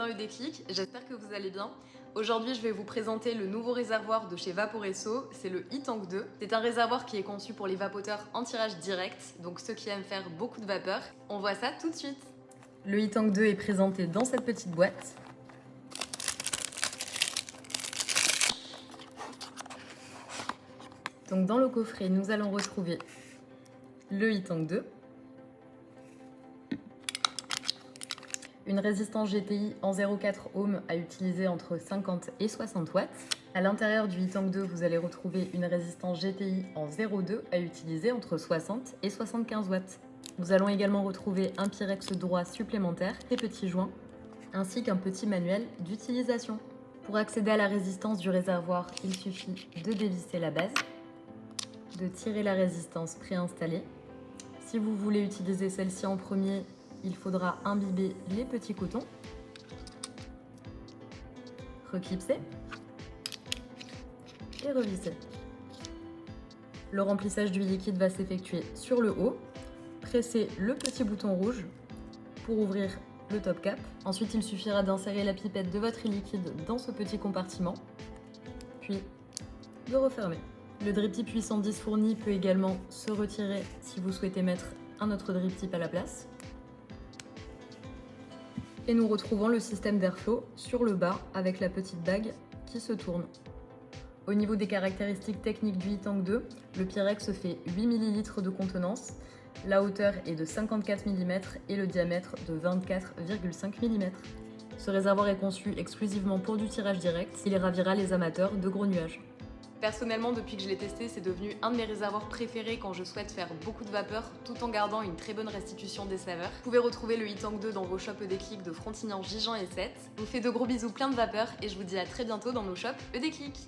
magasins EDClick, j'espère que vous allez bien. Aujourd'hui, je vais vous présenter le nouveau réservoir de chez Vaporesso, c'est le e-Tank 2. C'est un réservoir qui est conçu pour les vapoteurs en tirage direct, donc ceux qui aiment faire beaucoup de vapeur. On voit ça tout de suite. Le e-Tank 2 est présenté dans cette petite boîte. Donc dans le coffret, nous allons retrouver le e-Tank 2, une résistance GTI en 0,4 ohms à utiliser entre 50 et 60 watts. À l'intérieur du e-Tank 2, vous allez retrouver une résistance GTI en 0,2 à utiliser entre 60 et 75 watts. Nous allons également retrouver un Pyrex droit supplémentaire, des petits joints, ainsi qu'un petit manuel d'utilisation. Pour accéder à la résistance du réservoir, il suffit de dévisser la base, de tirer la résistance préinstallée. Si vous voulez utiliser celle-ci en premier, il faudra imbiber les petits cotons, reclipser et revisser. Le remplissage du liquide va s'effectuer sur le haut. Pressez le petit bouton rouge pour ouvrir le top cap. Ensuite, il suffira d'insérer la pipette de votre liquide dans ce petit compartiment, puis de refermer. Le drip tip 810 fourni peut également se retirer si vous souhaitez mettre un autre drip tip à la place. Et nous retrouvons le système d'airflow sur le bas avec la petite bague qui se tourne. Au niveau des caractéristiques techniques du e-Tank 2, le Pyrex fait 8 ml de contenance, la hauteur est de 54 mm et le diamètre de 24,5 mm. Ce réservoir est conçu exclusivement pour du tirage direct, il ravira les amateurs de gros nuages. Personnellement, depuis que je l'ai testé, c'est devenu un de mes réservoirs préférés quand je souhaite faire beaucoup de vapeur tout en gardant une très bonne restitution des saveurs. Vous pouvez retrouver le e-Tank 2 dans vos shops EDClick de Frontignan, Gijan et Sète. Je vous fais de gros bisous plein de vapeur et je vous dis à très bientôt dans nos shops EDClick.